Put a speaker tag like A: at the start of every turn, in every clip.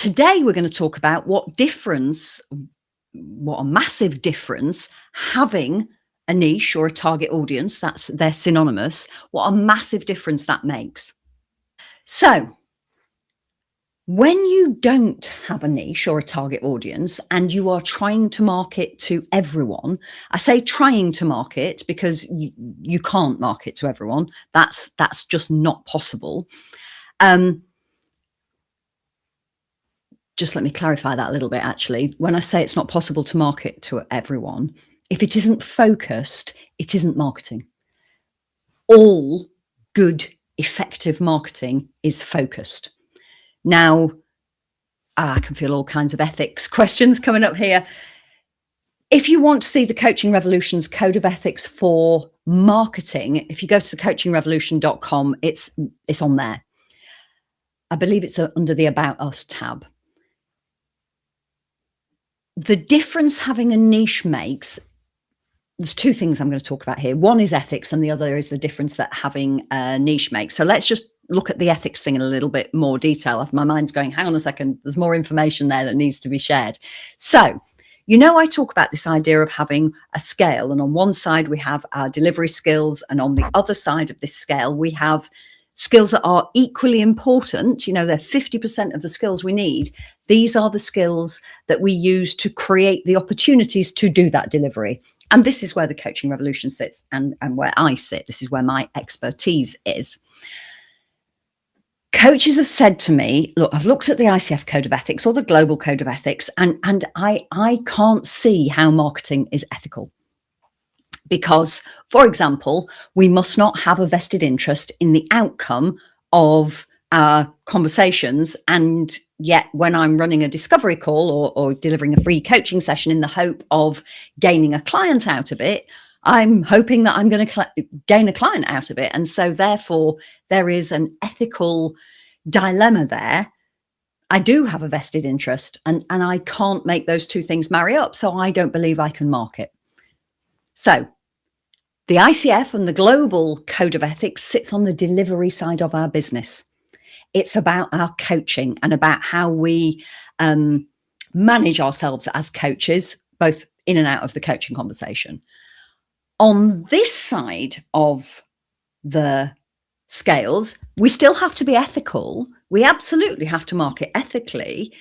A: Today, we're going to talk about what a massive difference having a niche or a target audience, they're synonymous, what a massive difference that makes. So, when you don't have a niche or a target audience and you are trying to market to everyone, I say trying to market because you can't market to everyone. That's just not possible. Just let me clarify that a little bit, actually. When I say it's not possible to market to everyone, if it isn't focused, it isn't marketing. All good, effective marketing is focused. Now, I can feel all kinds of ethics questions coming up here. If you want to see the Coaching Revolution's Code of Ethics for Marketing, if you go to thecoachingrevolution.com, it's on there. I believe it's under the About Us tab. The difference having a niche makes, there's two things I'm going to talk about here. One is ethics and the other is the difference that having a niche makes. So let's just look at the ethics thing in a little bit more detail. My mind's going, hang on a second, there's more information there that needs to be shared. So, I talk about this idea of having a scale, and on one side we have our delivery skills, and on the other side of this scale we have skills that are equally important. They're 50% of the skills we need. These are the skills that we use to create the opportunities to do that delivery. And this is where the Coaching Revolution sits and where I sit. This is where my expertise is. Coaches have said to me, look, I've looked at the ICF Code of Ethics or the Global Code of Ethics, and I can't see how marketing is ethical. Because, for example, we must not have a vested interest in the outcome of our conversations. And yet when I'm running a discovery call or delivering a free coaching session in the hope of gaining a client out of it, I'm hoping that I'm going to gain a client out of it. And so therefore, there is an ethical dilemma there. I do have a vested interest and I can't make those two things marry up. So I don't believe I can market. So the ICF and the Global Code of Ethics sits on the delivery side of our business. It's about our coaching and about how we manage ourselves as coaches, both in and out of the coaching conversation. On this side of the scales, we still have to be ethical. We absolutely have to market ethically,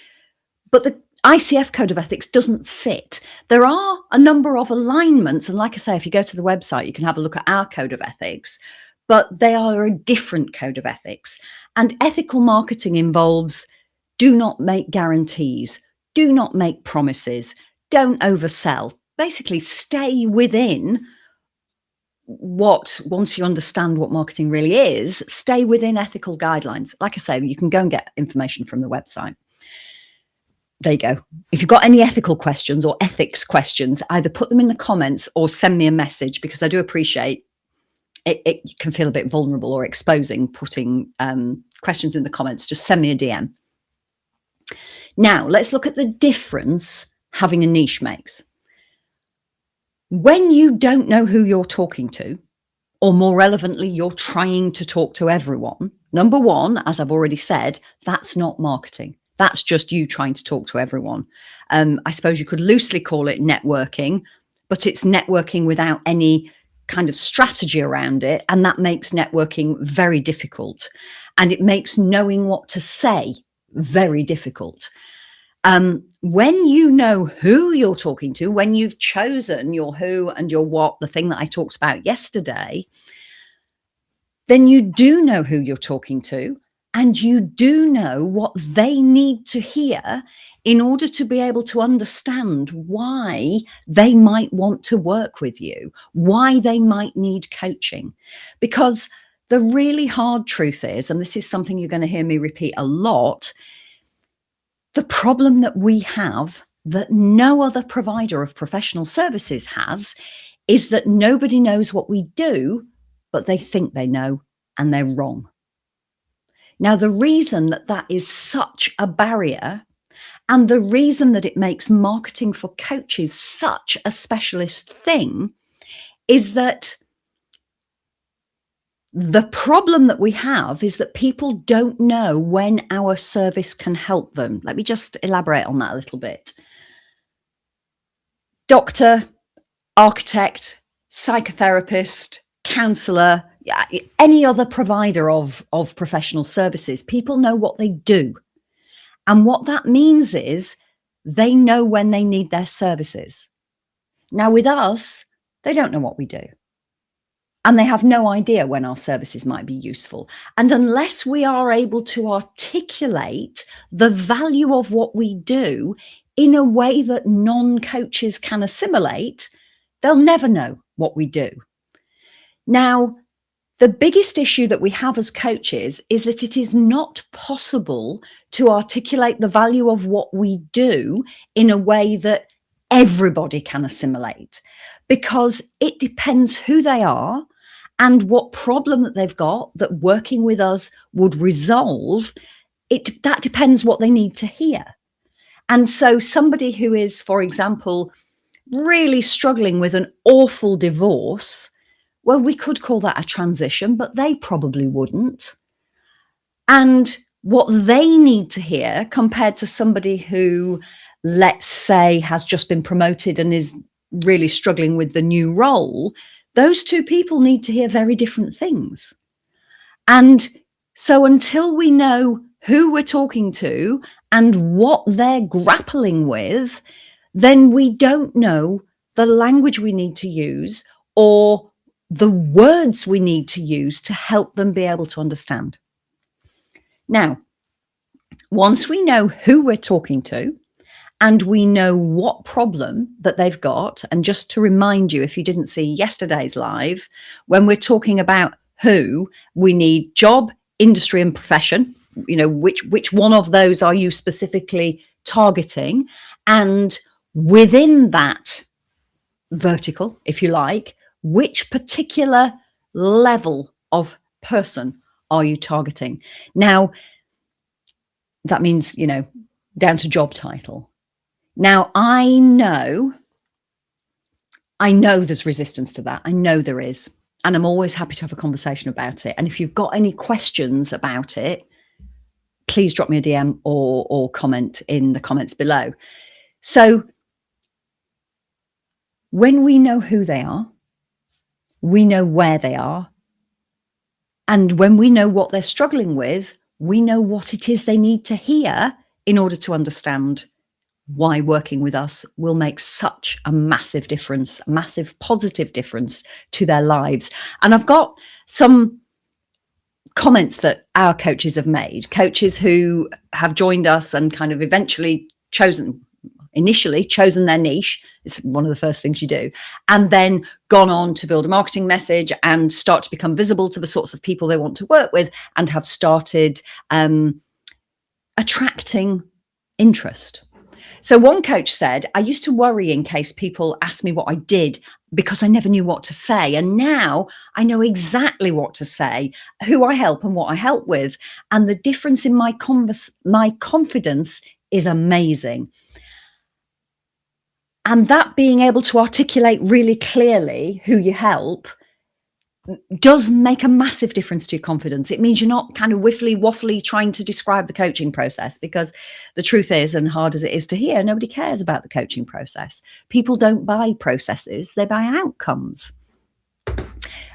A: but the ICF Code of Ethics doesn't fit. There are a number of alignments. And like I say, if you go to the website, you can have a look at our Code of Ethics, but they are a different Code of Ethics. And ethical marketing involves do not make guarantees, do not make promises, don't oversell. Basically, stay within once you understand what marketing really is, stay within ethical guidelines. Like I say, you can go and get information from the website. There you go. If you've got any ethical questions or ethics questions, either put them in the comments or send me a message, because I do appreciate it can feel a bit vulnerable or exposing putting questions in the comments. Just send me a DM. Now, let's look at the difference having a niche makes. When you don't know who you're talking to, or more relevantly, you're trying to talk to everyone, number one, as I've already said, that's not marketing. That's just you trying to talk to everyone. I suppose you could loosely call it networking, but it's networking without any kind of strategy around it. And that makes networking very difficult. And it makes knowing what to say very difficult. When you know who you're talking to, when you've chosen your who and your what, the thing that I talked about yesterday, then you do know who you're talking to. And you do know what they need to hear in order to be able to understand why they might want to work with you, why they might need coaching. Because the really hard truth is, and this is something you're going to hear me repeat a lot, the problem that we have that no other provider of professional services has is that nobody knows what we do, but they think they know, and they're wrong. Now, the reason that that is such a barrier, and the reason that it makes marketing for coaches such a specialist thing, is that The problem that we have is that people don't know when our service can help them. Let me just elaborate on that a little bit. Doctor, architect, psychotherapist, counsellor, any other provider of professional services, people know what they do. And what that means is they know when they need their services. Now, with us, they don't know what we do. And they have no idea when our services might be useful. And unless we are able to articulate the value of what we do in a way that non-coaches can assimilate, they'll never know what we do. Now, the biggest issue that we have as coaches is that it is not possible to articulate the value of what we do in a way that everybody can assimilate, because it depends who they are and what problem that they've got that working with us would resolve. That depends what they need to hear. And so somebody who is, for example, really struggling with an awful divorce, well, we could call that a transition, but they probably wouldn't. And what they need to hear compared to somebody who, let's say, has just been promoted and is really struggling with the new role, those two people need to hear very different things. And so until we know who we're talking to and what they're grappling with, then we don't know the language we need to use or the words we need to use to help them be able to understand. Now, once we know who we're talking to and we know what problem that they've got, and just to remind you, if you didn't see yesterday's live, when we're talking about who, we need job, industry and profession. You know, which one of those are you specifically targeting? And within that vertical, if you like, which particular level of person are you targeting? Now, that means, you know, down to job title. Now, I know there's resistance to that. I know there is. And I'm always happy to have a conversation about it. And if you've got any questions about it, please drop me a DM or comment in the comments below. So when we know who they are, we know where they are. And when we know what they're struggling with, we know what it is they need to hear in order to understand why working with us will make such a massive difference, a massive positive difference to their lives. And I've got some comments that our coaches have made, coaches who have joined us and kind of initially chosen their niche. It's one of the first things you do, and then gone on to build a marketing message and start to become visible to the sorts of people they want to work with, and have started attracting interest. So one coach said, I used to worry in case people asked me what I did because I never knew what to say. And now I know exactly what to say, who I help and what I help with. And the difference in my confidence is amazing. And that being able to articulate really clearly who you help does make a massive difference to your confidence. It means you're not kind of waffly trying to describe the coaching process, because the truth is, and hard as it is to hear, nobody cares about the coaching process. People don't buy processes, they buy outcomes.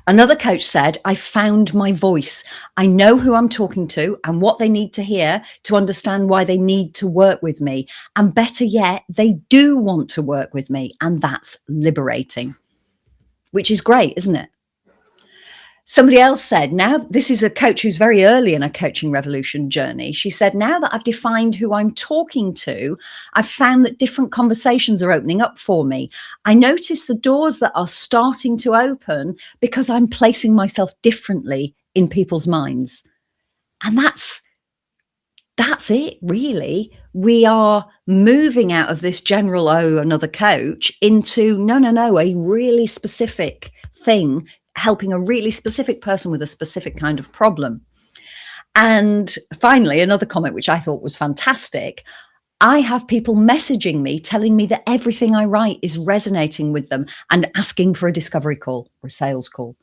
A: Another coach said, I found my voice. I know who I'm talking to and what they need to hear to understand why they need to work with me. And better yet, they do want to work with me. And that's liberating, which is great, isn't it? Somebody else said, now this is a coach who's very early in a coaching revolution journey. She said, now that I've defined who I'm talking to, I've found that different conversations are opening up for me. I notice the doors that are starting to open because I'm placing myself differently in people's minds. And that's it, really. We are moving out of this general, another coach, into no, a really specific thing, helping a really specific person with a specific kind of problem. And finally, another comment, which I thought was fantastic. I have people messaging me, telling me that everything I write is resonating with them and asking for a discovery call or a sales call.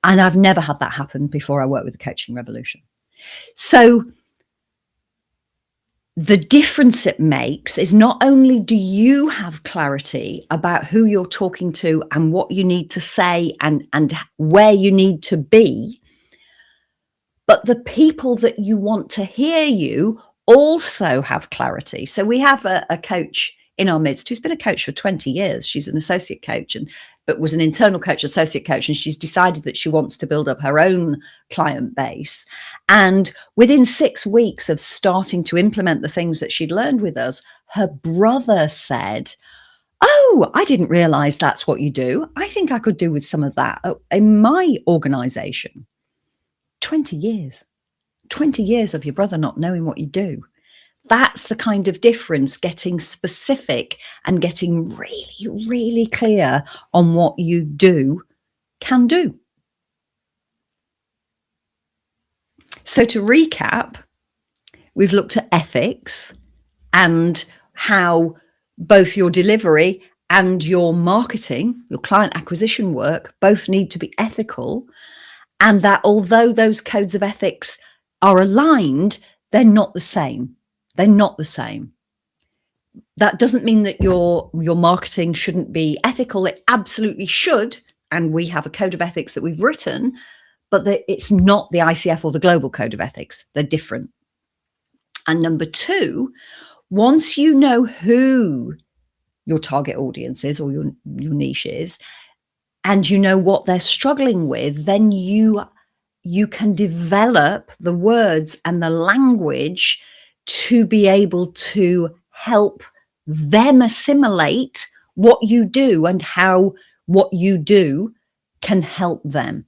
A: And I've never had that happen before I worked with the Coaching Revolution. So the difference it makes is not only do you have clarity about who you're talking to and what you need to say and where you need to be, but the people that you want to hear you also have clarity. So we have a coach in our midst who's been a coach for 20 years. She's an associate coach but was an internal coach, associate coach, and she's decided that she wants to build up her own client base. And within 6 weeks of starting to implement the things that she'd learned with us, her brother said, "Oh, I didn't realize that's what you do. I think I could do with some of that in my organization." 20 years. 20 years of your brother not knowing what you do. That's the kind of difference getting specific and getting really, really clear on what you do can do. So to recap, we've looked at ethics and how both your delivery and your marketing, your client acquisition work, both need to be ethical. And that although those codes of ethics are aligned, they're not the same. They're not the same. That doesn't mean that your marketing shouldn't be ethical. It absolutely should. And we have a code of ethics that we've written, but it's not the ICF or the global code of ethics. They're different. And number two, once you know who your target audience is or your niche is, and you know what they're struggling with, then you can develop the words and the language to be able to help them assimilate what you do and how what you do can help them.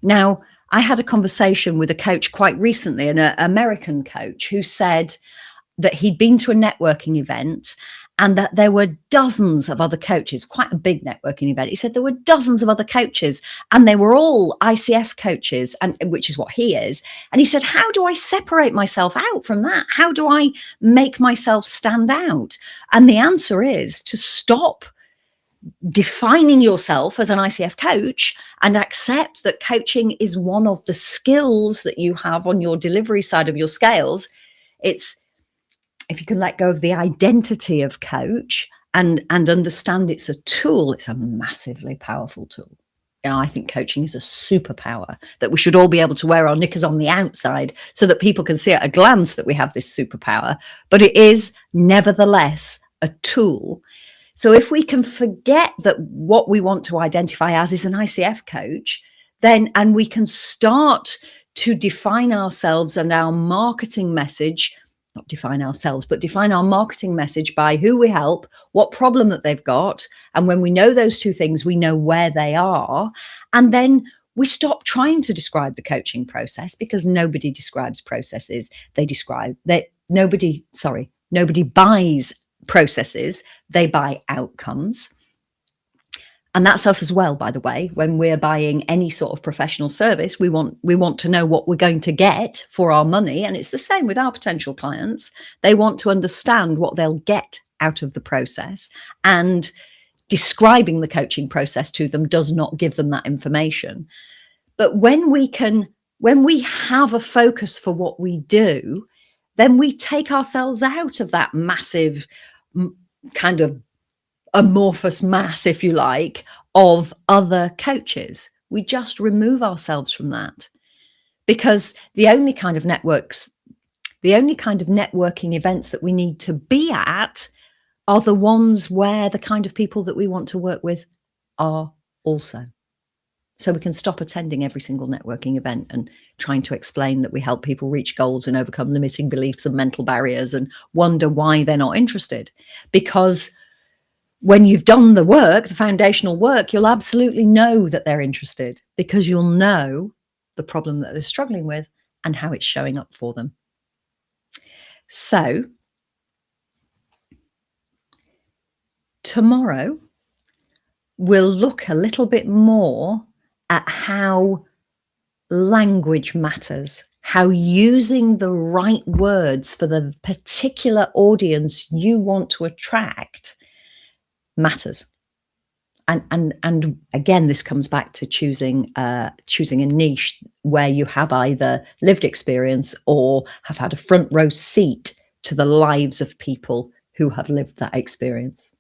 A: Now, I had a conversation with a coach quite recently, an American coach, who said that he'd been to a networking event and that there were dozens of other coaches, quite a big networking event. He said there were dozens of other coaches and they were all ICF coaches, and which is what he is. And he said, how do I separate myself out from that? How do I make myself stand out? And the answer is to stop defining yourself as an ICF coach and accept that coaching is one of the skills that you have on your delivery side of your scales. It's, if you can let go of the identity of coach and understand it's a tool, it's a massively powerful tool. You know, I think coaching is a superpower that we should all be able to wear our knickers on the outside so that people can see at a glance that we have this superpower, but it is nevertheless a tool. So if we can forget that what we want to identify as is an ICF coach, then, and we can start to define ourselves and our marketing message, not define ourselves, but define our marketing message by who we help, what problem that they've got. And when we know those two things, we know where they are. And then we stop trying to describe the coaching process, because nobody describes processes. Nobody buys processes, they buy outcomes. And that's us as well, by the way. When we're buying any sort of professional service, we want to know what we're going to get for our money. And it's the same with our potential clients. They want to understand what they'll get out of the process, and describing the coaching process to them does not give them that information. But when we have a focus for what we do, then we take ourselves out of that massive kind of amorphous mass, if you like, of other coaches. We just remove ourselves from that, because the only kind of networking events that we need to be at are the ones where the kind of people that we want to work with are also. So we can stop attending every single networking event and trying to explain that we help people reach goals and overcome limiting beliefs and mental barriers and wonder why they're not interested. Because when you've done the work, the foundational work, you'll absolutely know that they're interested, because you'll know the problem that they're struggling with and how it's showing up for them. So tomorrow, we'll look a little bit more at how language matters, how using the right words for the particular audience you want to attract matters. And again, this comes back to choosing a niche where you have either lived experience or have had a front row seat to the lives of people who have lived that experience.